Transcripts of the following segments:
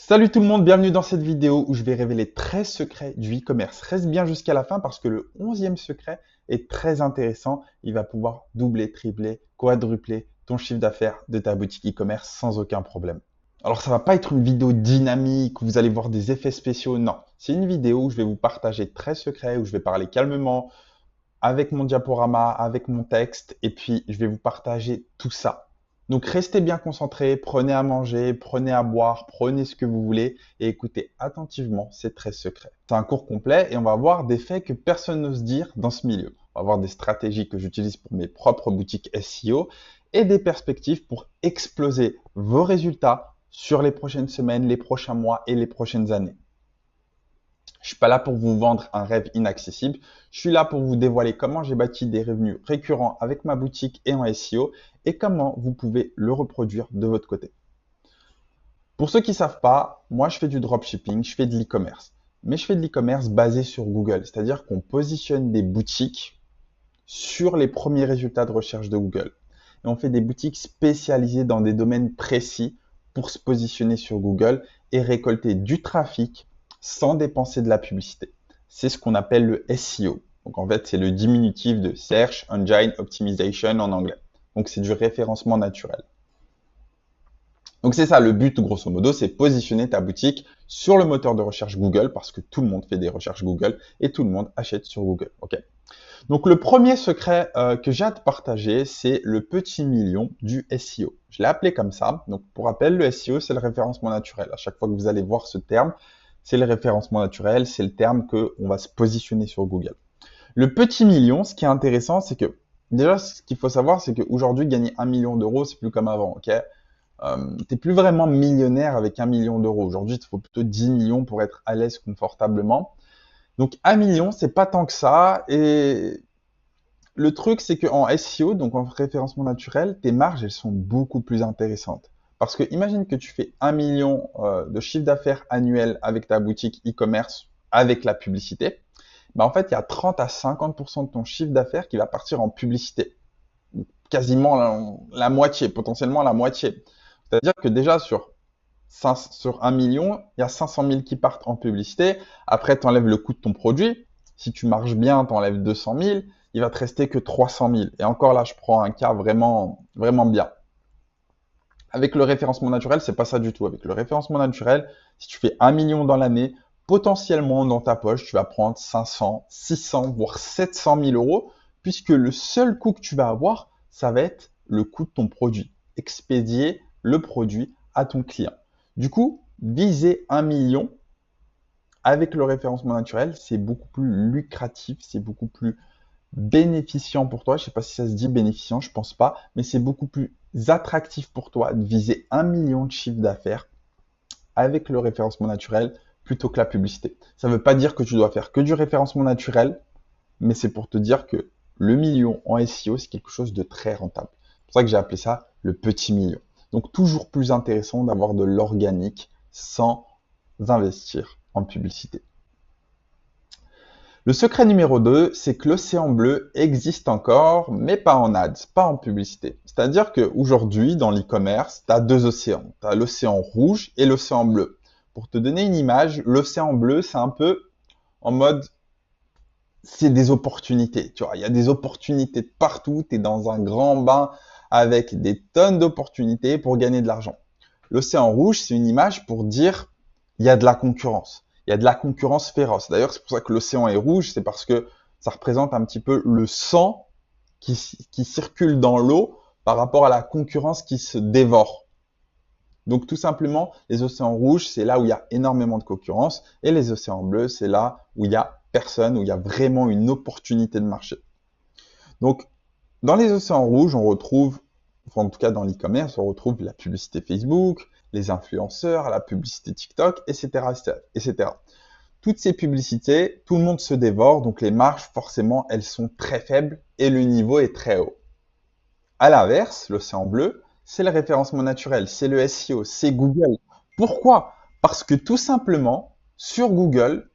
Salut tout le monde, bienvenue dans cette vidéo où je vais révéler 13 secrets du e-commerce. Reste bien jusqu'à la fin parce que le 11e secret est très intéressant. Il va pouvoir doubler, tripler, quadrupler ton chiffre d'affaires de ta boutique e-commerce sans aucun problème. Alors ça va pas être une vidéo dynamique où vous allez voir des effets spéciaux, non. C'est une vidéo où je vais vous partager 13 secrets, où je vais parler calmement, avec mon diaporama, avec mon texte, et puis je vais vous partager tout ça. Donc restez bien concentrés, prenez à manger, prenez à boire, prenez ce que vous voulez et écoutez attentivement ces 13 secrets. C'est un cours complet et on va voir des faits que personne n'ose dire dans ce milieu. On va voir des stratégies que j'utilise pour mes propres boutiques SEO et des perspectives pour exploser vos résultats sur les prochaines semaines, les prochains mois et les prochaines années. Je suis pas là pour vous vendre un rêve inaccessible. Je suis là pour vous dévoiler comment j'ai bâti des revenus récurrents avec ma boutique et en SEO et comment vous pouvez le reproduire de votre côté. Pour ceux qui savent pas, moi je fais du dropshipping, je fais de l'e-commerce. Mais je fais de l'e-commerce basé sur Google, c'est-à-dire qu'on positionne des boutiques sur les premiers résultats de recherche de Google. Et on fait des boutiques spécialisées dans des domaines précis pour se positionner sur Google et récolter du trafic sans dépenser de la publicité. C'est ce qu'on appelle le SEO. Donc en fait, c'est le diminutif de Search Engine Optimization en anglais. Donc c'est du référencement naturel. Donc c'est ça le but, grosso modo, c'est positionner ta boutique sur le moteur de recherche Google parce que tout le monde fait des recherches Google et tout le monde achète sur Google. Okay. Donc le premier secret que j'ai à te partager, c'est le petit million du SEO. Je l'ai appelé comme ça. Donc pour rappel, le SEO, c'est le référencement naturel. À chaque fois que vous allez voir ce terme, c'est le référencement naturel, c'est le terme qu'on va se positionner sur Google. Le petit million, ce qui est intéressant, c'est que déjà, ce qu'il faut savoir, c'est qu'aujourd'hui, gagner 1 million d'euros, c'est plus comme avant, ok? T'es plus vraiment millionnaire avec 1 million d'euros. Aujourd'hui, il te faut plutôt 10 millions pour être à l'aise confortablement. Donc 1 million, c'est pas tant que ça. Et le truc, c'est qu'en SEO, donc en référencement naturel, tes marges, elles sont beaucoup plus intéressantes. Parce que imagine que tu fais 1 million de chiffre d'affaires annuel avec ta boutique e-commerce avec la publicité. Bah en fait, il y a 30 à 50% de ton chiffre d'affaires qui va partir en publicité. Quasiment la moitié, potentiellement la moitié. C'est-à-dire que déjà sur 1 million, il y a 500 000 qui partent en publicité. Après, tu enlèves le coût de ton produit. Si tu marches bien, tu enlèves 200 000. Il va te rester que 300 000. Et encore là, je prends un cas vraiment, vraiment bien. Avec le référencement naturel, c'est pas ça du tout. Avec le référencement naturel, si tu fais 1 million dans l'année, potentiellement dans ta poche, tu vas prendre 500, 600, voire 700 000 euros, puisque le seul coût que tu vas avoir, ça va être le coût de ton produit. Expédier le produit à ton client. Du coup, viser 1 million avec le référencement naturel, c'est beaucoup plus lucratif, c'est beaucoup plus bénéficiant pour toi. Je ne sais pas si ça se dit bénéficiant, je pense pas, mais c'est beaucoup plus attractif pour toi de viser 1 million de chiffre d'affaires avec le référencement naturel plutôt que la publicité. Ça ne veut pas dire que tu dois faire que du référencement naturel, mais c'est pour te dire que le million en SEO, c'est quelque chose de très rentable. C'est pour ça que j'ai appelé ça le petit million. Donc toujours plus intéressant d'avoir de l'organique sans investir en publicité. Le secret numéro 2, c'est que l'océan bleu existe encore, mais pas en ads, pas en publicité. C'est-à-dire qu'aujourd'hui, dans l'e-commerce, tu as deux océans. Tu as l'océan rouge et l'océan bleu. Pour te donner une image, l'océan bleu, c'est un peu en mode, c'est des opportunités. Tu vois, il y a des opportunités de partout. Tu es dans un grand bain avec des tonnes d'opportunités pour gagner de l'argent. L'océan rouge, c'est une image pour dire, il y a de la concurrence. Il y a de la concurrence féroce. D'ailleurs, c'est pour ça que l'océan est rouge, c'est parce que ça représente un petit peu le sang qui circule dans l'eau par rapport à la concurrence qui se dévore. Donc tout simplement, les océans rouges, c'est là où il y a énormément de concurrence, et les océans bleus, c'est là où il y a personne, où il y a vraiment une opportunité de marché. Donc, dans les océans rouges, on retrouve, enfin en tout cas dans l'e-commerce, on retrouve la publicité Facebook, les influenceurs, la publicité TikTok, etc., etc. Toutes ces publicités, tout le monde se dévore, donc les marges, forcément, elles sont très faibles et le niveau est très haut. À l'inverse, l'océan bleu, c'est le référencement naturel, c'est le SEO, c'est Google. Pourquoi? Parce que tout simplement, sur Google,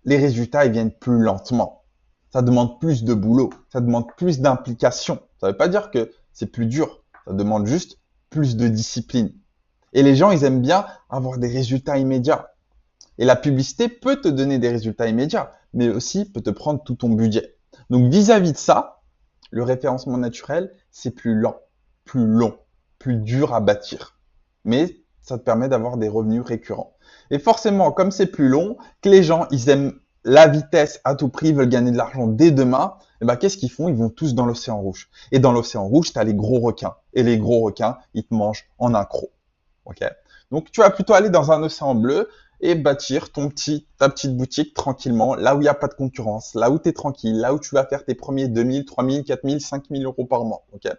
les résultats ils viennent plus lentement. Ça demande plus de boulot, ça demande plus d'implication. Ça ne veut pas dire que c'est plus dur, ça demande juste plus de discipline. Et les gens, ils aiment bien avoir des résultats immédiats. Et la publicité peut te donner des résultats immédiats, mais aussi peut te prendre tout ton budget. Donc vis-à-vis de ça, le référencement naturel, c'est plus lent, plus long, plus dur à bâtir. Mais ça te permet d'avoir des revenus récurrents. Et forcément, comme c'est plus long, que les gens, ils aiment la vitesse à tout prix, veulent gagner de l'argent dès demain, et ben, qu'est-ce qu'ils font? Ils vont tous dans l'océan rouge. Et dans l'océan rouge, tu as les gros requins. Et les gros requins, ils te mangent en un croc. Okay. Donc, tu vas plutôt aller dans un océan bleu et bâtir ta petite boutique tranquillement, là où il n'y a pas de concurrence, là où tu es tranquille, là où tu vas faire tes premiers 2000, 3000, 4000, 5000 euros par mois. Okay.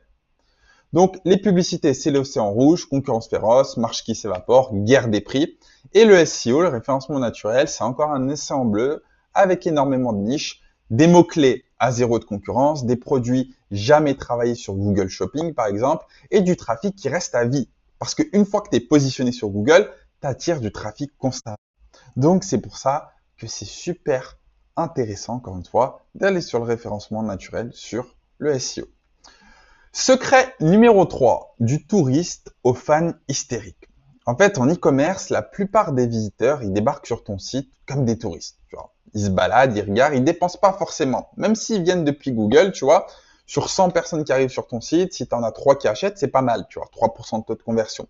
Donc, les publicités, c'est l'océan rouge, concurrence féroce, marché qui s'évapore, guerre des prix. Et le SEO, le référencement naturel, c'est encore un océan bleu avec énormément de niches, des mots-clés à zéro de concurrence, des produits jamais travaillés sur Google Shopping, par exemple, et du trafic qui reste à vie. Parce qu'une fois que tu es positionné sur Google, tu attires du trafic constant. Donc, c'est pour ça que c'est super intéressant, encore une fois, d'aller sur le référencement naturel sur le SEO. Secret numéro 3, du touriste au fan hystérique. En fait, en e-commerce, la plupart des visiteurs, ils débarquent sur ton site comme des touristes. Tu vois. Ils se baladent, ils regardent, ils dépensent pas forcément. Même s'ils viennent depuis Google, tu vois, sur 100 personnes qui arrivent sur ton site, si tu en as 3 qui achètent, c'est pas mal, tu vois, 3% de taux de conversion.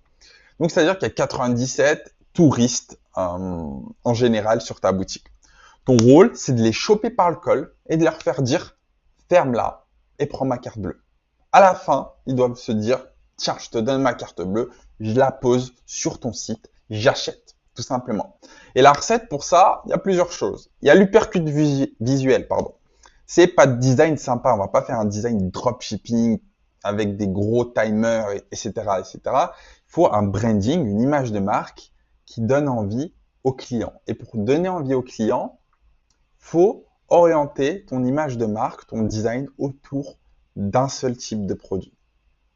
Donc, c'est-à-dire qu'il y a 97 touristes en général sur ta boutique. Ton rôle, c'est de les choper par le col et de leur faire dire « ferme-la et prends ma carte bleue ». À la fin, ils doivent se dire « tiens, je te donne ma carte bleue, je la pose sur ton site, j'achète ». Tout simplement. Et la recette pour ça, il y a plusieurs choses. Il y a l'hypercute visuel, pardon. C'est pas de design sympa, on va pas faire un design dropshipping avec des gros timers, etc., etc. Il faut un branding, une image de marque qui donne envie aux clients. Et pour donner envie aux clients, faut orienter ton image de marque, ton design autour d'un seul type de produit.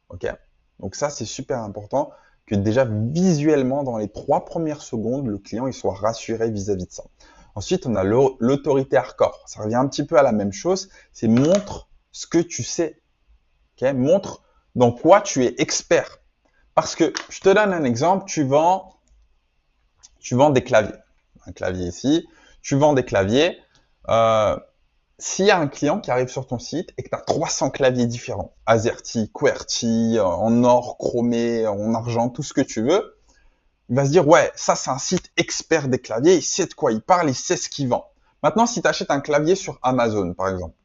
Ok? Donc ça, c'est super important que déjà visuellement, dans les 3 premières secondes, le client il soit rassuré vis-à-vis de ça. Ensuite, on a l'autorité hardcore. Ça revient un petit peu à la même chose. C'est montre ce que tu sais. Okay? Montre dans quoi tu es expert. Parce que, je te donne un exemple, tu vends des claviers. Un clavier ici. Tu vends des claviers. S'il y a un client qui arrive sur ton site et que tu as 300 claviers différents, AZERTY, QWERTY, en or, chromé, en argent, tout ce que tu veux, il va se dire, ouais, ça c'est un site expert des claviers, il sait de quoi il parle, il sait ce qu'il vend. Maintenant, si tu achètes un clavier sur Amazon, par exemple,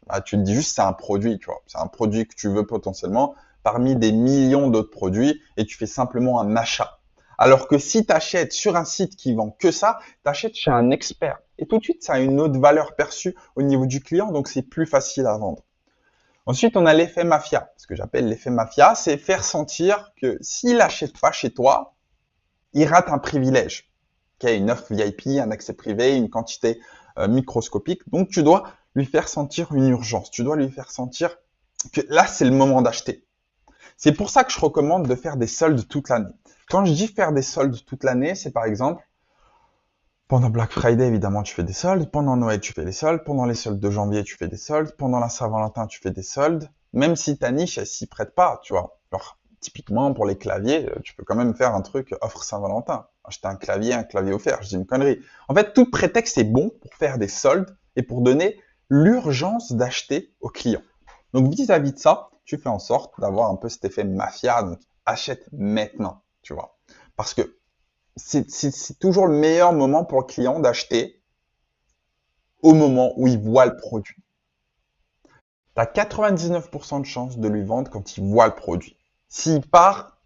bah, tu te dis juste c'est un produit, tu vois. C'est un produit que tu veux potentiellement parmi des millions d'autres produits et tu fais simplement un achat. Alors que si tu achètes sur un site qui vend que ça, tu achètes chez un expert. Et tout de suite, ça a une autre valeur perçue au niveau du client, donc c'est plus facile à vendre. Ensuite, on a l'effet mafia. Ce que j'appelle l'effet mafia, c'est faire sentir que s'il n'achète pas chez toi, il rate un privilège. Okay, une offre VIP, un accès privé, une quantité microscopique. Donc, tu dois lui faire sentir une urgence. Tu dois lui faire sentir que là, c'est le moment d'acheter. C'est pour ça que je recommande de faire des soldes toute l'année. Quand je dis faire des soldes toute l'année, c'est par exemple, pendant Black Friday, évidemment, tu fais des soldes. Pendant Noël, tu fais des soldes. Pendant les soldes de janvier, tu fais des soldes. Pendant la Saint-Valentin, tu fais des soldes. Même si ta niche, elle s'y prête pas, tu vois. Alors, typiquement, pour les claviers, tu peux quand même faire un truc offre Saint-Valentin. Acheter un clavier offert, je dis une connerie. En fait, tout prétexte est bon pour faire des soldes et pour donner l'urgence d'acheter au client. Donc, vis-à-vis de ça, tu fais en sorte d'avoir un peu cet effet mafia. Donc, achète maintenant, tu vois. Parce que c'est toujours le meilleur moment pour le client d'acheter au moment où il voit le produit. Tu as 99% de chances de lui vendre quand il voit le produit. S'il part,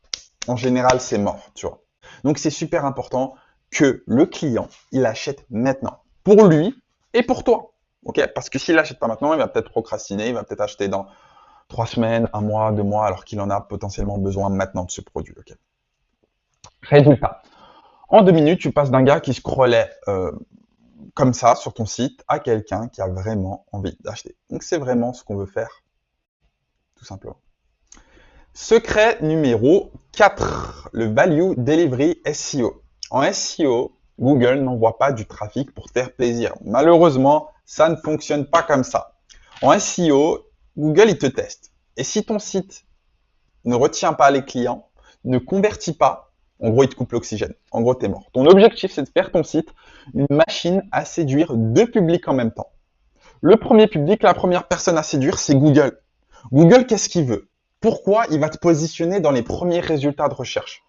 en général, c'est mort, tu vois. Donc, c'est super important que le client, il achète maintenant. Pour lui et pour toi. Okay? Parce que s'il n'achète pas maintenant, il va peut-être procrastiner, il va peut-être acheter dans 3 semaines, 1 mois, 2 mois, alors qu'il en a potentiellement besoin maintenant de ce produit. Okay? Résultat. En 2 minutes, tu passes d'un gars qui scrollait comme ça sur ton site à quelqu'un qui a vraiment envie d'acheter. Donc, c'est vraiment ce qu'on veut faire, tout simplement. Secret numéro 4, le Value Delivery SEO. En SEO, Google n'envoie pas du trafic pour te faire plaisir. Malheureusement, ça ne fonctionne pas comme ça. En SEO, Google, il te teste. Et si ton site ne retient pas les clients, ne convertit pas, En gros, il te coupe l'oxygène. En gros, t'es mort. Ton objectif, c'est de faire ton site une machine à séduire deux publics en même temps. Le premier public, la première personne à séduire, c'est Google. Google, qu'est-ce qu'il veut? Pourquoi il va te positionner dans les premiers résultats de recherche?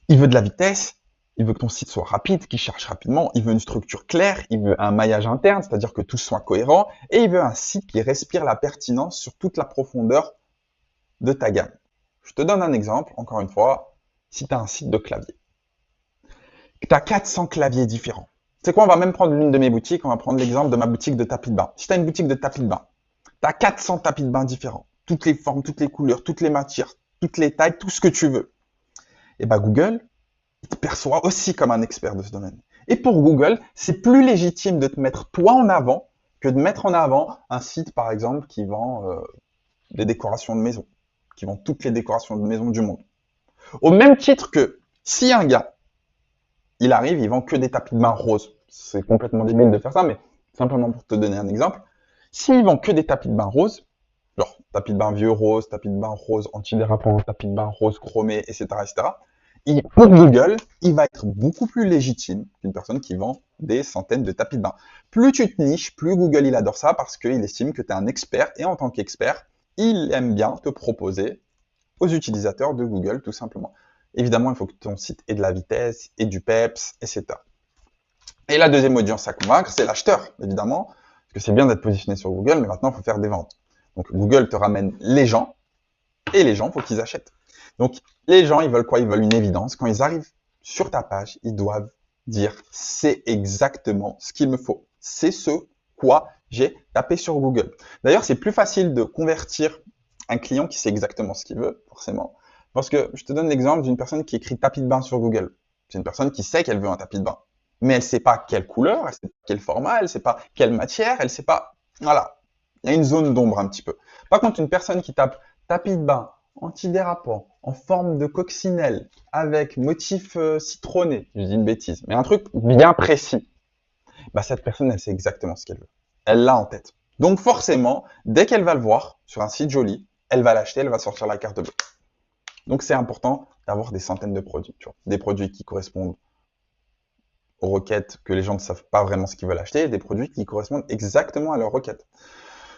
Il veut de la vitesse, il veut que ton site soit rapide, qu'il cherche rapidement, il veut une structure claire, il veut un maillage interne, c'est-à-dire que tout soit cohérent, et il veut un site qui respire la pertinence sur toute la profondeur de ta gamme. Je te donne un exemple, encore une fois, si tu as un site de clavier, que tu as 400 claviers différents. C'est quoi, on va même prendre l'une de mes boutiques, on va prendre l'exemple de ma boutique de tapis de bain. Si tu as une boutique de tapis de bain, tu as 400 tapis de bain différents, toutes les formes, toutes les couleurs, toutes les matières, toutes les tailles, tout ce que tu veux. Et bien Google, il te perçoit aussi comme un expert de ce domaine. Et pour Google, c'est plus légitime de te mettre toi en avant que de mettre en avant un site, par exemple, qui vend des décorations de maison, qui vend toutes les décorations de maison du monde. Au même titre que si un gars, il arrive, il vend que des tapis de bain roses. C'est complètement débile de faire ça, mais simplement pour te donner un exemple. S'il vend que des tapis de bain roses, genre tapis de bain vieux rose, tapis de bain rose antidérapant, tapis de bain rose chromé, etc., etc., pour Google, il va être beaucoup plus légitime qu'une personne qui vend des centaines de tapis de bain. Plus tu te niches, plus Google il adore ça parce qu'il estime que tu es un expert et en tant qu'expert, il aime bien te proposer aux utilisateurs de Google tout simplement. Évidemment, il faut que ton site ait de la vitesse et du peps, etc. Et la deuxième audience à convaincre, c'est l'acheteur, évidemment, parce que c'est bien d'être positionné sur Google, mais maintenant, il faut faire des ventes. Donc, Google te ramène les gens, et les gens, il faut qu'ils achètent. Donc, les gens, ils veulent quoi? Ils veulent une évidence. Quand ils arrivent sur ta page, ils doivent dire « c'est exactement ce qu'il me faut. C'est ce quoi j'ai tapé sur Google ». D'ailleurs, c'est plus facile de convertir un client qui sait exactement ce qu'il veut, forcément. Parce que je te donne l'exemple d'une personne qui écrit tapis de bain sur Google. C'est une personne qui sait qu'elle veut un tapis de bain. Mais elle ne sait pas quelle couleur, elle ne sait pas quel format, elle ne sait pas quelle matière, elle ne sait pas... Voilà. Il y a une zone d'ombre un petit peu. Par contre, une personne qui tape tapis de bain antidérapant, en forme de coccinelle, avec motif citronné, je dis une bêtise, mais un truc bien précis, bah cette personne, elle sait exactement ce qu'elle veut. Elle l'a en tête. Donc forcément, dès qu'elle va le voir sur un site joli, elle va l'acheter, elle va sortir la carte bleue. Donc c'est important d'avoir des centaines de produits, tu vois, des produits qui correspondent aux requêtes que les gens ne savent pas vraiment ce qu'ils veulent acheter, et des produits qui correspondent exactement à leurs requêtes.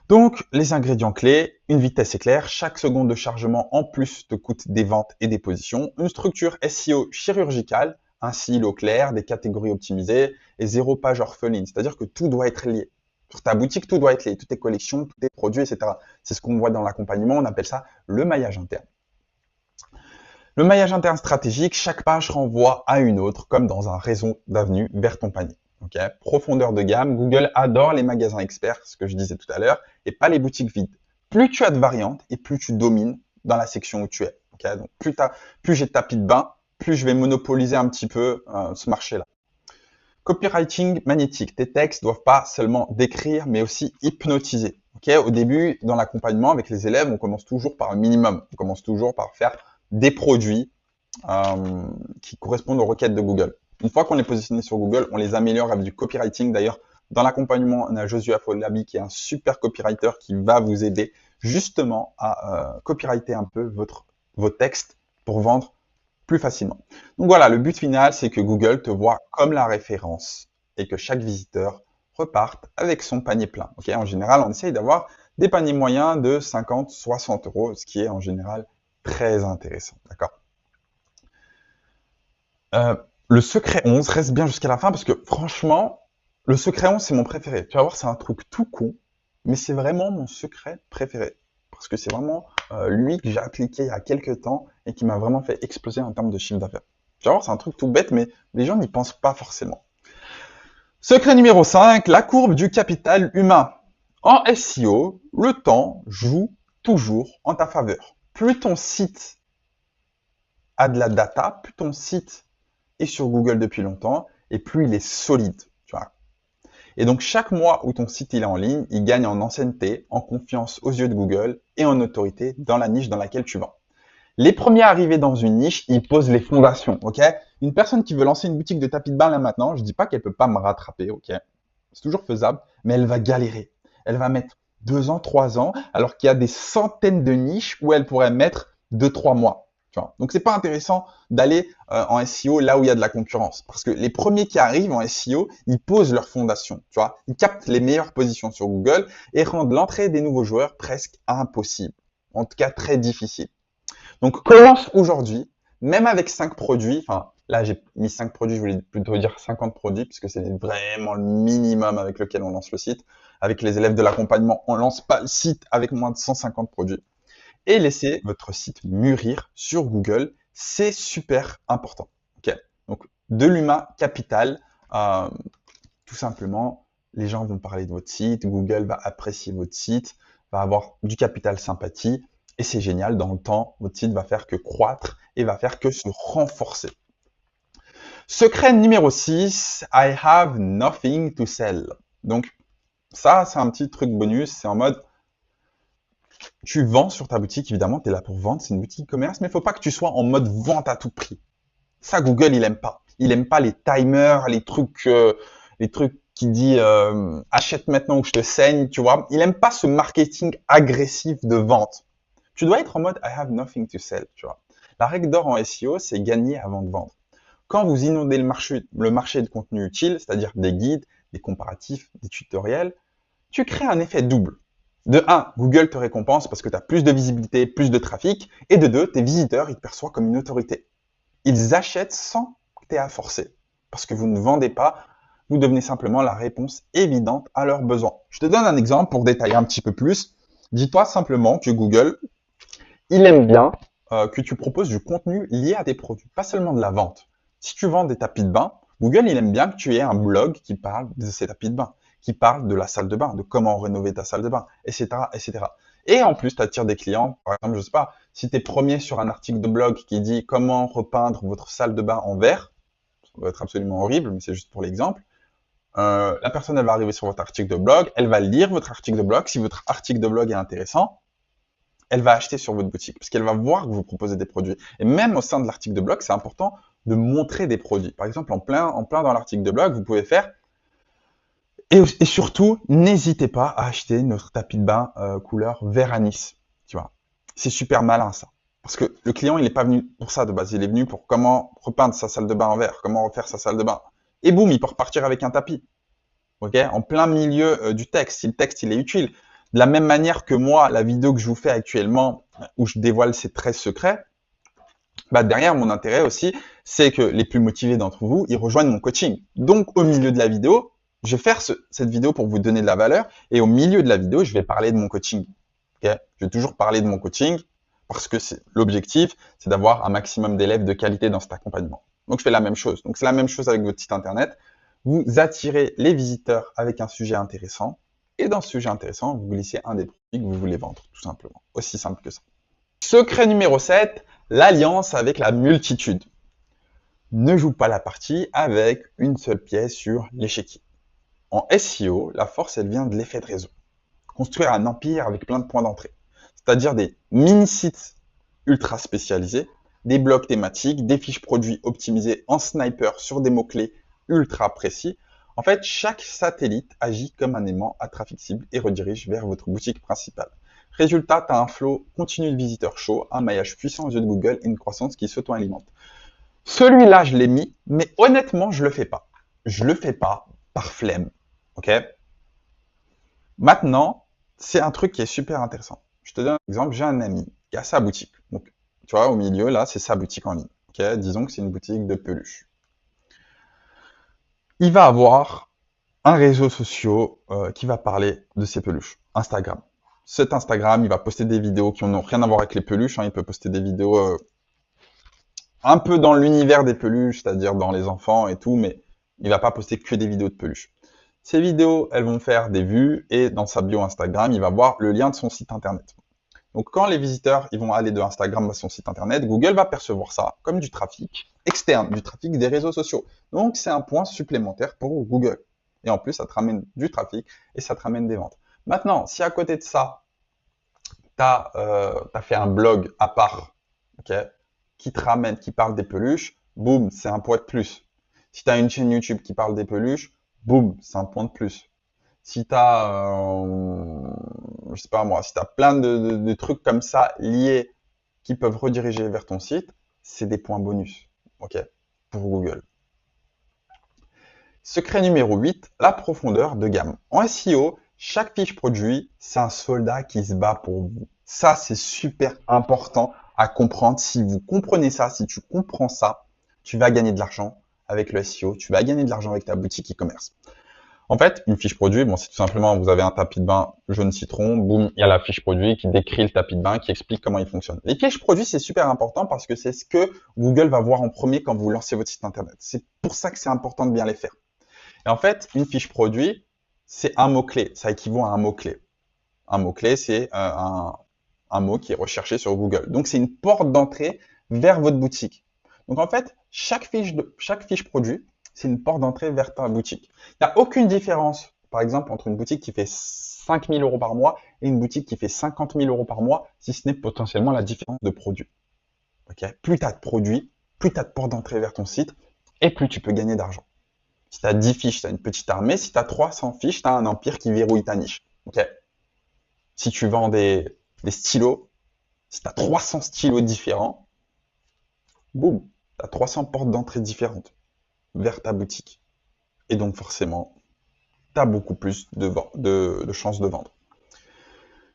Donc, les ingrédients clés, une vitesse éclair, chaque seconde de chargement en plus te coûte des ventes et des positions, une structure SEO chirurgicale, un silo clair, des catégories optimisées et zéro page orpheline, c'est-à-dire que tout doit être lié. Sur ta boutique, tout doit être lié, toutes tes collections, tous tes produits, etc. C'est ce qu'on voit dans l'accompagnement, on appelle ça le maillage interne. Le maillage interne stratégique, chaque page renvoie à une autre, comme dans un réseau d'avenues vers ton panier. Okay. Profondeur de gamme, Google adore les magasins experts, ce que je disais tout à l'heure, et pas les boutiques vides. Plus tu as de variantes et plus tu domines dans la section où tu es. Okay. Donc plus j'ai de tapis de bain, plus je vais monopoliser un petit peu ce marché-là. Copywriting magnétique. Tes textes doivent pas seulement décrire, mais aussi hypnotiser. Okay. Au début, dans l'accompagnement avec les élèves, on commence toujours par un minimum. On commence toujours par faire des produits qui correspondent aux requêtes de Google. Une fois qu'on est positionné sur Google, on les améliore avec du copywriting. D'ailleurs, dans l'accompagnement, on a Josué Afolabi qui est un super copywriter qui va vous aider justement à copywriter un peu vos textes pour vendre plus facilement. Donc voilà, le but final, c'est que Google te voit comme la référence et que chaque visiteur reparte avec son panier plein. Okay, en général, on essaye d'avoir des paniers moyens de 50-60 euros, ce qui est en général très intéressant. D'accord. Le secret 11 reste bien jusqu'à la fin parce que franchement, le secret 11, c'est mon préféré. Tu vas voir, c'est un truc tout con, mais c'est vraiment mon secret préféré. Parce que c'est vraiment lui que j'ai appliqué il y a quelques temps et qui m'a vraiment fait exploser en termes de chiffre d'affaires. Tu vas voir, c'est un truc tout bête, mais les gens n'y pensent pas forcément. Secret numéro 5, la courbe du capital humain. En SEO, le temps joue toujours en ta faveur. Plus ton site a de la data, plus ton site est sur Google depuis longtemps, et plus il est solide. Tu vois. Et donc, chaque mois où ton site il est en ligne, il gagne en ancienneté, en confiance aux yeux de Google et en autorité dans la niche dans laquelle tu vends. Les premiers arrivés dans une niche, ils posent les fondations. Ok. Une personne qui veut lancer une boutique de tapis de bain là maintenant, je dis pas qu'elle peut pas me rattraper. Ok. C'est toujours faisable, mais elle va galérer. Elle va mettre 2 ans, 3 ans, alors qu'il y a des centaines de niches où elle pourrait mettre 2-3 mois. Tu vois. Donc, c'est pas intéressant d'aller en SEO là où il y a de la concurrence. Parce que les premiers qui arrivent en SEO, ils posent leur fondation. Tu vois. Ils captent les meilleures positions sur Google et rendent l'entrée des nouveaux joueurs presque impossible. En tout cas, très difficile. Donc, commence aujourd'hui, même avec 5 produits. Enfin, là, j'ai mis 5 produits, je voulais plutôt dire 50 produits, puisque c'est vraiment le minimum avec lequel on lance le site. Avec les élèves de l'accompagnement, on lance pas le site avec moins de 150 produits. Et laissez votre site mûrir sur Google. C'est super important. Ok. Donc, de l'humain capital, euh, tout simplement, les gens vont parler de votre site, Google va apprécier votre site, va avoir du capital sympathie, et c'est génial, dans le temps, votre site va faire que croître et va faire que se renforcer. Secret numéro 6, I have nothing to sell. Donc, ça, c'est un petit truc bonus, c'est en mode, tu vends sur ta boutique, évidemment, tu es là pour vendre, c'est une boutique e-commerce, mais il ne faut pas que tu sois en mode vente à tout prix. Ça, Google, il aime pas. Il aime pas les timers, les trucs qui dit achète maintenant ou je te saigne, tu vois. Il aime pas ce marketing agressif de vente. Tu dois être en mode I have nothing to sell, tu vois. La règle d'or en SEO, c'est gagner avant de vendre. Quand vous inondez le marché de contenu utile, c'est-à-dire des guides, des comparatifs, des tutoriels, tu crées un effet double. De 1, Google te récompense parce que tu as plus de visibilité, plus de trafic. Et de 2, tes visiteurs, ils te perçoivent comme une autorité. Ils achètent sans que tu aies à forcer. Parce que vous ne vendez pas, vous devenez simplement la réponse évidente à leurs besoins. Je te donne un exemple pour détailler un petit peu plus. Dis-toi simplement que Google, il aime bien que tu proposes du contenu lié à tes produits, pas seulement de la vente. Si tu vends des tapis de bain, Google, il aime bien que tu aies un blog qui parle de ces tapis de bain, qui parle de la salle de bain, de comment rénover ta salle de bain, etc., etc. Et en plus, tu attires des clients. Par exemple, je sais pas, si tu es premier sur un article de blog qui dit comment repeindre votre salle de bain en vert, ça va être absolument horrible, mais c'est juste pour l'exemple. La personne, elle va arriver sur votre article de blog, elle va lire votre article de blog. Si votre article de blog est intéressant, elle va acheter sur votre boutique parce qu'elle va voir que vous proposez des produits. Et même au sein de l'article de blog, c'est important de montrer des produits. Par exemple, en plein dans l'article de blog, vous pouvez faire et surtout, n'hésitez pas à acheter notre tapis de bain couleur vert anis. Tu vois, c'est super malin ça. Parce que le client, il n'est pas venu pour ça de base. Il est venu pour comment repeindre sa salle de bain en vert, comment refaire sa salle de bain. Et boum, il peut repartir avec un tapis. Ok, en plein milieu du texte, si le texte il est utile. De la même manière que moi, la vidéo que je vous fais actuellement, où je dévoile ces 13 secrets, bah derrière mon intérêt aussi, c'est que les plus motivés d'entre vous, ils rejoignent mon coaching. Donc au milieu de la vidéo, je vais faire cette vidéo pour vous donner de la valeur, et au milieu de la vidéo, je vais parler de mon coaching. Okay, je vais toujours parler de mon coaching, parce que l'objectif, c'est d'avoir un maximum d'élèves de qualité dans cet accompagnement. Donc je fais la même chose. Donc c'est la même chose avec votre site internet. Vous attirez les visiteurs avec un sujet intéressant, et dans ce sujet intéressant, vous glissez un des produits que vous voulez vendre, tout simplement. Aussi simple que ça. Secret numéro 7, l'alliance avec la multitude. Ne joue pas la partie avec une seule pièce sur l'échiquier. En SEO, la force, elle vient de l'effet de réseau. Construire un empire avec plein de points d'entrée. C'est-à-dire des mini-sites ultra spécialisés, des blogs thématiques, des fiches produits optimisées en sniper sur des mots-clés ultra précis. En fait, chaque satellite agit comme un aimant à trafic cible et redirige vers votre boutique principale. Résultat, tu as un flow continu de visiteurs chauds, un maillage puissant aux yeux de Google et une croissance qui s'auto-alimente. Celui-là, je l'ai mis, mais honnêtement, je le fais pas. Je le fais pas par flemme. Ok? Maintenant, c'est un truc qui est super intéressant. Je te donne un exemple. J'ai un ami qui a sa boutique. Donc, tu vois, au milieu, là, c'est sa boutique en ligne. Ok? Disons que c'est une boutique de peluches. Il va avoir un réseau social qui va parler de ses peluches. Instagram. Cet Instagram, il va poster des vidéos qui n'ont rien à voir avec les peluches. Hein. Il peut poster des vidéos un peu dans l'univers des peluches, c'est-à-dire dans les enfants et tout, mais il va pas poster que des vidéos de peluches. Ces vidéos, elles vont faire des vues et dans sa bio Instagram, il va voir le lien de son site internet. Donc quand les visiteurs ils vont aller de Instagram à son site internet, Google va percevoir ça comme du trafic externe, du trafic des réseaux sociaux. Donc c'est un point supplémentaire pour Google. Et en plus, ça te ramène du trafic et ça te ramène des ventes. Maintenant, si à côté de ça, tu as, fait un blog à part, ok, qui te ramène, qui parle des peluches, boum, c'est un point de plus. Si tu as une chaîne YouTube qui parle des peluches, boum, c'est un point de plus. Si tu as, je sais pas moi, si tu as plein de trucs comme ça liés qui peuvent rediriger vers ton site, c'est des points bonus, ok, pour Google. Secret numéro 8, la profondeur de gamme. En SEO, chaque fiche produit, c'est un soldat qui se bat pour vous. Ça, c'est super important à comprendre. Si vous comprenez ça, si tu comprends ça, tu vas gagner de l'argent avec le SEO, tu vas gagner de l'argent avec ta boutique e-commerce. En fait, une fiche produit, bon, c'est tout simplement, vous avez un tapis de bain jaune citron, boum, il y a la fiche produit qui décrit le tapis de bain, qui explique comment il fonctionne. Les fiches produits, c'est super important parce que c'est ce que Google va voir en premier quand vous lancez votre site internet. C'est pour ça que c'est important de bien les faire. Et en fait, une fiche produit, c'est un mot-clé. Ça équivaut à un mot-clé. Un mot-clé, c'est un mot qui est recherché sur Google. Donc, c'est une porte d'entrée vers votre boutique. Donc, en fait, chaque fiche produit, c'est une porte d'entrée vers ta boutique. Il n'y a aucune différence, par exemple, entre une boutique qui fait 5 000 € par mois et une boutique qui fait 50 000 € par mois, si ce n'est potentiellement la différence de produits. Okay, plus tu as de produits, plus tu as de portes d'entrée vers ton site, et plus tu peux gagner d'argent. Si tu as 10 fiches, tu as une petite armée. Si tu as 300 fiches, tu as un empire qui verrouille ta niche. Okay, si tu vends des stylos, si tu as 300 stylos différents, boum, tu as 300 portes d'entrée différentes vers ta boutique. Et donc forcément, tu as beaucoup plus de chances de vendre.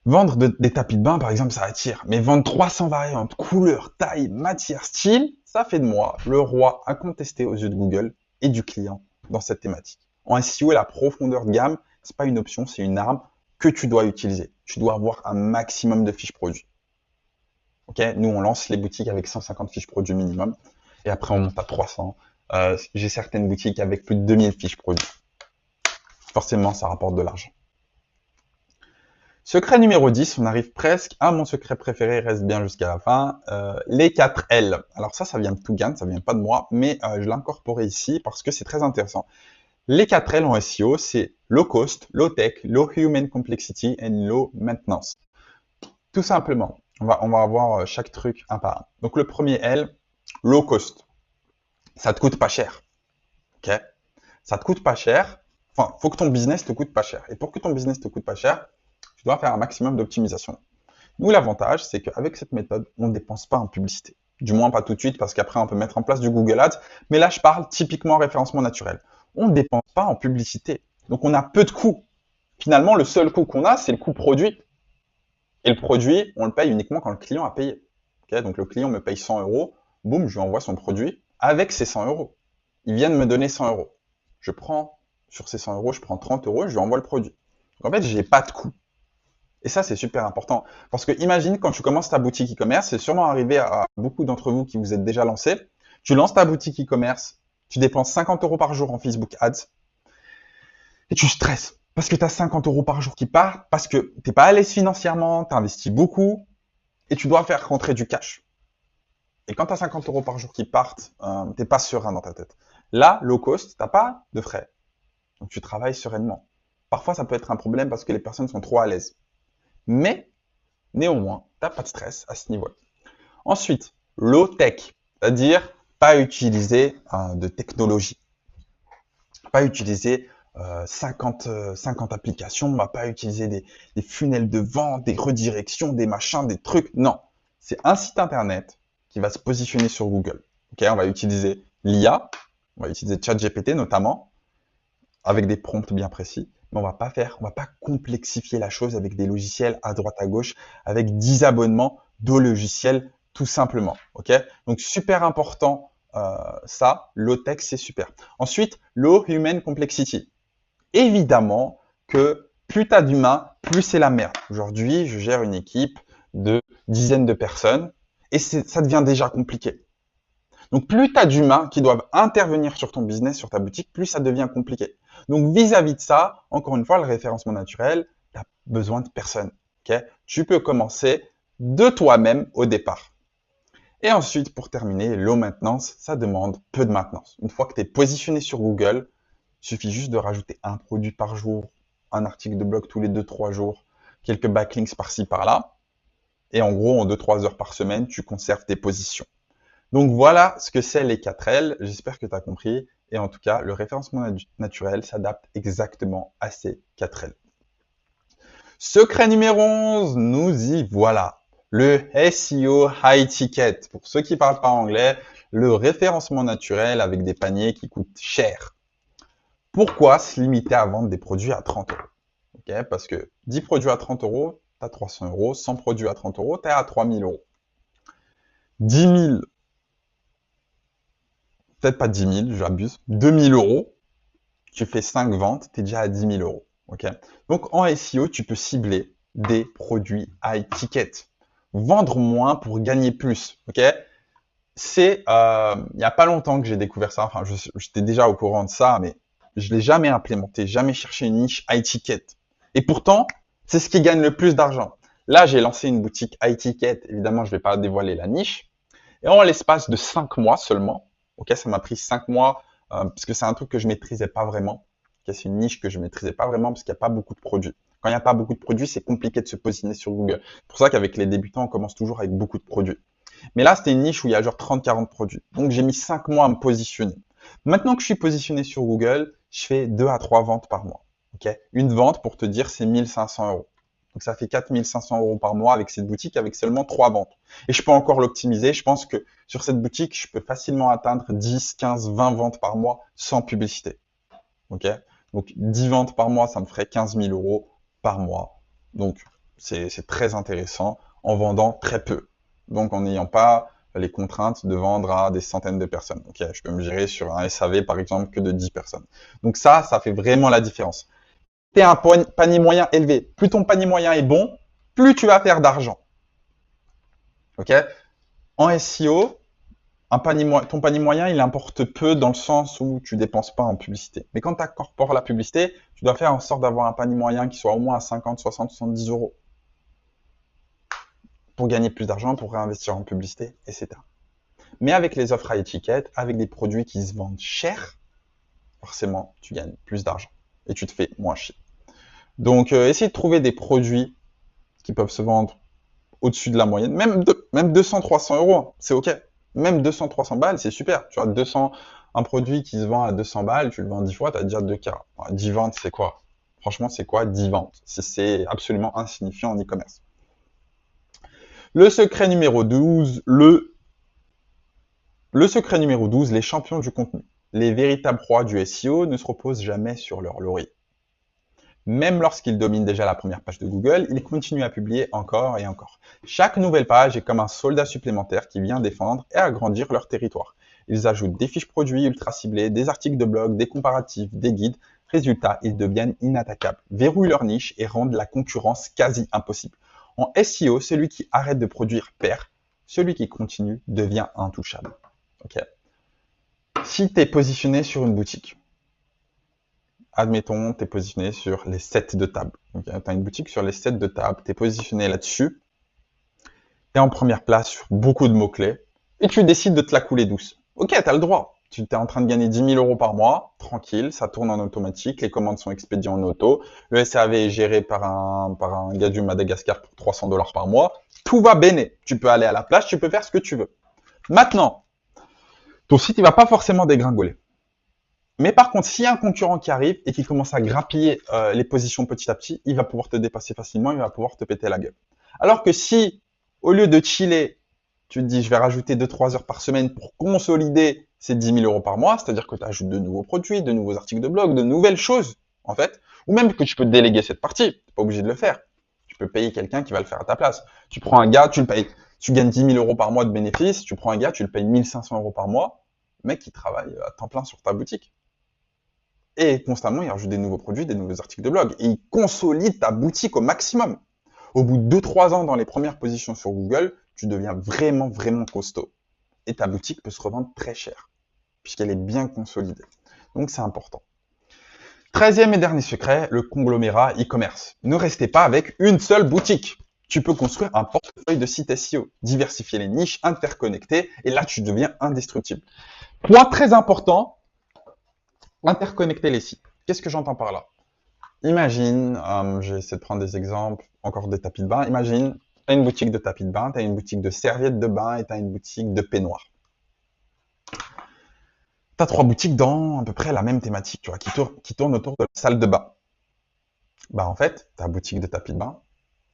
Vendre des tapis de bain, par exemple, ça attire. Mais vendre 300 variantes, couleurs, taille, matière, style, ça fait de moi le roi incontesté aux yeux de Google et du client dans cette thématique. En SEO, la profondeur de gamme, c'est pas une option, c'est une arme que tu dois utiliser. Tu dois avoir un maximum de fiches produits. Ok, nous, on lance les boutiques avec 150 fiches produits minimum. Et après, on monte à 300. J'ai certaines boutiques avec plus de 2000 fiches produits. Forcément, ça rapporte de l'argent. Secret numéro 10, on arrive presque à mon secret préféré, reste bien jusqu'à la fin, les 4 L. Alors ça vient de Tougan, ça vient pas de moi, mais je l'ai incorporé ici parce que c'est très intéressant. Les 4 L en SEO, c'est low cost, low tech, low human complexity and low maintenance. Tout simplement, on va voir chaque truc un par un. Donc le premier L, low cost. Ça te coûte pas cher. Ok? Ça te coûte pas cher. Enfin, faut que ton business te coûte pas cher. Et pour que ton business te coûte pas cher, tu dois faire un maximum d'optimisation. Nous, l'avantage, c'est qu'avec cette méthode, on ne dépense pas en publicité. Du moins, pas tout de suite, parce qu'après, on peut mettre en place du Google Ads. Mais là, je parle typiquement référencement naturel. On ne dépense pas en publicité. Donc, on a peu de coûts. Finalement, le seul coût qu'on a, c'est le coût produit. Et le produit, on le paye uniquement quand le client a payé. Okay, donc, le client me paye 100 €. Boum, je lui envoie son produit avec ses 100 €. Il vient de me donner 100 €. Je prends, sur ces 100 €, je prends 30 €, je lui envoie le produit. Donc, en fait, j'ai pas de coût. Et ça, c'est super important. Parce que imagine, quand tu commences ta boutique e-commerce, c'est sûrement arrivé à beaucoup d'entre vous qui vous êtes déjà lancés. Tu lances ta boutique e-commerce, tu dépenses 50 € par jour en Facebook Ads, et tu stresses. Parce que tu as 50 € par jour qui partent, parce que tu n'es pas à l'aise financièrement, tu investis beaucoup, et tu dois faire rentrer du cash. Et quand tu as 50 € par jour qui partent, tu n'es pas serein dans ta tête. Là, low cost, tu n'as pas de frais. Donc tu travailles sereinement. Parfois, ça peut être un problème parce que les personnes sont trop à l'aise. Mais, néanmoins, tu n'as pas de stress à ce niveau-là. Ensuite, low tech, c'est-à-dire pas utiliser de technologie. Pas utiliser 50 applications, on va pas utiliser des funnels de vente, des redirections, des machins, des trucs. Non, c'est un site internet qui va se positionner sur Google. Okay, on va utiliser l'IA, on va utiliser ChatGPT notamment, avec des prompts bien précis. Mais on va pas complexifier la chose avec des logiciels à droite à gauche, avec 10 abonnements de logiciels tout simplement. Ok, donc super important ça, low tech c'est super. Ensuite, low human complexity. Évidemment que plus tu as d'humains, plus c'est la merde. Aujourd'hui, je gère une équipe de dizaines de personnes et ça devient déjà compliqué. Donc, plus tu as d'humains qui doivent intervenir sur ton business, sur ta boutique, plus ça devient compliqué. Donc, vis-à-vis de ça, encore une fois, le référencement naturel, tu as besoin de personne. Okay, tu peux commencer de toi-même au départ. Et ensuite, pour terminer, low maintenance, ça demande peu de maintenance. Une fois que tu es positionné sur Google, il suffit juste de rajouter un produit par jour, un article de blog tous les 2-3 jours, quelques backlinks par-ci, par-là. Et en gros, en 2-3 heures par semaine, tu conserves tes positions. Donc voilà ce que c'est les 4 L. J'espère que tu as compris. Et en tout cas, le référencement naturel s'adapte exactement à ces 4 L. Secret numéro 11, nous y voilà. le SEO high ticket. Pour ceux qui parlent pas anglais, le référencement naturel avec des paniers qui coûtent cher. Pourquoi se limiter à vendre des produits à 30 euros? Okay, parce que 10 produits à 30 euros, tu as 300 euros. 100 produits à 30 euros, tu es à 3000 euros. 10 000, peut-être pas 10 000, j'abuse, 2000 euros, tu fais 5 ventes, tu es déjà à 10 000 euros. Okay, donc en SEO, tu peux cibler des produits high ticket. Vendre moins pour gagner plus. Okay, c'est il n'y a pas longtemps que j'ai découvert ça. Enfin, j'étais déjà au courant de ça, mais je l'ai jamais implémenté, jamais cherché une niche high ticket. Et pourtant, c'est ce qui gagne le plus d'argent. Là, j'ai lancé une boutique high ticket. Évidemment, je vais pas dévoiler la niche. Et en l'espace de 5 mois seulement, ok, ça m'a pris 5 mois parce que c'est un truc que je maîtrisais pas vraiment. Okay, c'est une niche que je maîtrisais pas vraiment parce qu'il n'y a pas beaucoup de produits. Quand il n'y a pas beaucoup de produits, c'est compliqué de se positionner sur Google. C'est pour ça qu'avec les débutants, on commence toujours avec beaucoup de produits. Mais là, c'était une niche où il y a genre 30-40 produits. Donc, j'ai mis 5 mois à me positionner. Maintenant que je suis positionné sur Google, je fais 2 à 3 ventes par mois. Okay, une vente, pour te dire, c'est 1500 euros. Donc, ça fait 4500 euros par mois avec cette boutique, avec seulement 3 ventes. Et je peux encore l'optimiser. Je pense que sur cette boutique, je peux facilement atteindre 10, 15, 20 ventes par mois sans publicité. Okay, donc, 10 ventes par mois, ça me ferait 15 000 euros par mois. Donc, c'est très intéressant en vendant très peu. Donc, en n'ayant pas les contraintes de vendre à des centaines de personnes. Okay, je peux me gérer sur un SAV, par exemple, que de 10 personnes. Donc ça fait vraiment la différence. Tu as un panier moyen élevé. Plus ton panier moyen est bon, plus tu vas faire d'argent. Okay, en SEO, ton panier moyen, il importe peu dans le sens où tu dépenses pas en publicité. Mais quand tu incorpores la publicité, tu dois faire en sorte d'avoir un panier moyen qui soit au moins à 50, 60, 70 euros pour gagner plus d'argent, pour réinvestir en publicité, etc. Mais avec les offres à étiquette, avec des produits qui se vendent cher, forcément, tu gagnes plus d'argent et tu te fais moins chier. Donc, essaye de trouver des produits qui peuvent se vendre au-dessus de la moyenne, même 200-300 euros, c'est OK. Même 200-300 balles, c'est super. Tu vois, un produit qui se vend à 200 balles, tu le vends 10 fois, tu as déjà 2K. Enfin, 10 ventes, c'est quoi? Franchement, c'est quoi 10 ventes? C'est absolument insignifiant en e-commerce. Le secret numéro 12, le secret numéro 12, les champions du contenu. Les véritables rois du SEO ne se reposent jamais sur leur laurier. Même lorsqu'ils dominent déjà la première page de Google, ils continuent à publier encore et encore. Chaque nouvelle page est comme un soldat supplémentaire qui vient défendre et agrandir leur territoire. Ils ajoutent des fiches produits ultra ciblées, des articles de blog, des comparatifs, des guides. Résultat, ils deviennent inattaquables, verrouillent leur niche et rendent la concurrence quasi impossible. En SEO, celui qui arrête de produire perd, celui qui continue devient intouchable. Okay. Si tu es positionné sur une boutique, admettons, tu es positionné sur les sets de table. Okay, tu as une boutique sur les sets de table, tu es positionné là-dessus, tu es en première place sur beaucoup de mots-clés, et tu décides de te la couler douce. Ok, tu as le droit. Tu es en train de gagner 10 000 euros par mois, tranquille, ça tourne en automatique, les commandes sont expédiées en auto, le SAV est géré par un gars du Madagascar pour 300 $ par mois, tout va béné. Tu peux aller à la plage, tu peux faire ce que tu veux. Maintenant, ton site, il va pas forcément dégringoler. Mais par contre, s'il y a un concurrent qui arrive et qui commence à grappiller les positions petit à petit, il va pouvoir te dépasser facilement, il va pouvoir te péter la gueule. Alors que si, au lieu de chiller, tu te dis je vais rajouter 2-3 heures par semaine pour consolider ces 10 000 euros par mois, c'est-à-dire que tu ajoutes de nouveaux produits, de nouveaux articles de blog, de nouvelles choses, en fait, ou même que tu peux déléguer cette partie, tu n'es pas obligé de le faire. Tu peux payer quelqu'un qui va le faire à ta place. Tu prends un gars, tu le payes, tu gagnes 10 000 euros par mois de bénéfices, tu prends un gars, tu le payes 1500 euros par mois, le mec qui travaille à temps plein sur ta boutique. Et constamment, il rajoute des nouveaux produits, des nouveaux articles de blog. Et il consolide ta boutique au maximum. Au bout de 2-3 ans dans les premières positions sur Google, tu deviens vraiment, vraiment costaud. Et ta boutique peut se revendre très cher, puisqu'elle est bien consolidée. Donc, c'est important. 13e et dernier secret, le conglomérat e-commerce. Ne restez pas avec une seule boutique. Tu peux construire un portefeuille de sites SEO, diversifier les niches, interconnecter, et là, tu deviens indestructible. Point très important, interconnecter les sites. Qu'est-ce que j'entends par là? Imagine, je vais essayer de prendre des exemples, encore des tapis de bain. Imagine, tu as une boutique de tapis de bain, tu as une boutique de serviettes de bain et tu as une boutique de peignoir. Tu as 3 boutiques dans à peu près la même thématique, tu vois, qui tournent autour de la salle de bain. Bah en fait, ta boutique de tapis de bain,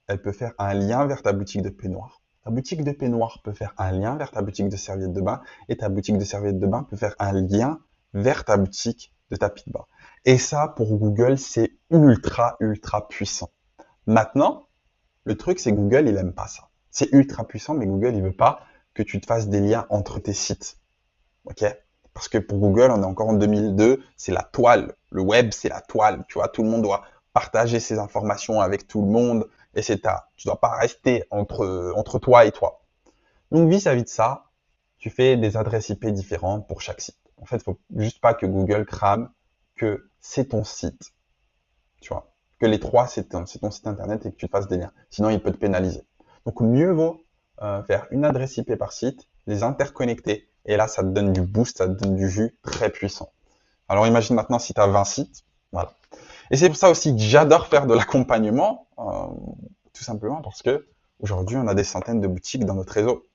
elle peut faire un lien vers ta boutique de peignoir. Ta boutique de peignoir peut faire un lien vers ta boutique de serviettes de bain et ta boutique de serviettes de bain peut faire un lien vers ta boutique de tapis de bain. Et ça, pour Google, c'est ultra, ultra puissant. Maintenant, le truc, c'est que Google, il aime pas ça. C'est ultra puissant, mais Google, il veut pas que tu te fasses des liens entre tes sites. OK? Parce que pour Google, on est encore en 2002, c'est la toile. Le web, c'est la toile. Tu vois, tout le monde doit partager ses informations avec tout le monde, etc. Tu dois pas rester entre toi et toi. Donc, vis-à-vis de ça, tu fais des adresses IP différentes pour chaque site. En fait, il faut juste pas que Google crame que c'est ton site. Tu vois, que les trois, c'est ton site internet et que tu te fasses des liens. Sinon, il peut te pénaliser. Donc, mieux vaut faire une adresse IP par site, les interconnecter, et là, ça te donne du boost, ça te donne du jus très puissant. Alors, imagine maintenant si tu as 20 sites. Voilà. Et c'est pour ça aussi que j'adore faire de l'accompagnement, tout simplement parce que aujourd'hui, on a des centaines de boutiques dans notre réseau.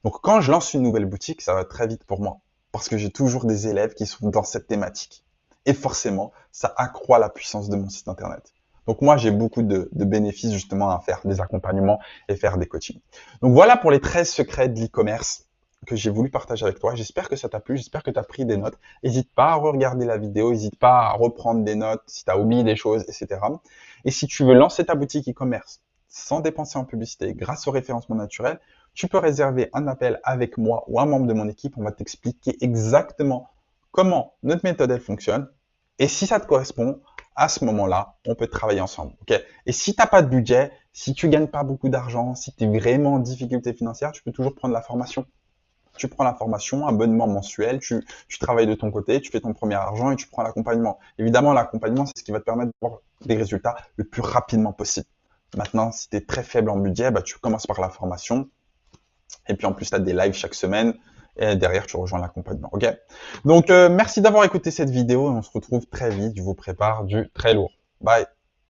Donc, quand je lance une nouvelle boutique, ça va très vite pour moi. Parce que j'ai toujours des élèves qui sont dans cette thématique. Et forcément, ça accroît la puissance de mon site internet. Donc moi, j'ai beaucoup de bénéfices justement à faire des accompagnements et faire des coachings. Donc voilà pour les 13 secrets de l'e-commerce que j'ai voulu partager avec toi. J'espère que ça t'a plu, j'espère que tu as pris des notes. N'hésite pas à regarder la vidéo, n'hésite pas à reprendre des notes si tu as oublié des choses, etc. Et si tu veux lancer ta boutique e-commerce sans dépenser en publicité, grâce au référencement naturel, tu peux réserver un appel avec moi ou un membre de mon équipe. On va t'expliquer exactement comment notre méthode elle fonctionne. Et si ça te correspond, à ce moment-là, on peut travailler ensemble. Okay? Et si tu n'as pas de budget, si tu gagnes pas beaucoup d'argent, si tu es vraiment en difficulté financière, tu peux toujours prendre la formation. Tu prends la formation, abonnement mensuel, tu travailles de ton côté, tu fais ton premier argent et tu prends l'accompagnement. Évidemment, l'accompagnement, c'est ce qui va te permettre d'avoir des résultats le plus rapidement possible. Maintenant, si tu es très faible en budget, bah, tu commences par la formation. Et puis en plus, tu as des lives chaque semaine. Et derrière, tu rejoins l'accompagnement. Ok? Donc, merci d'avoir écouté cette vidéo. Et on se retrouve très vite. Je vous prépare du très lourd. Bye!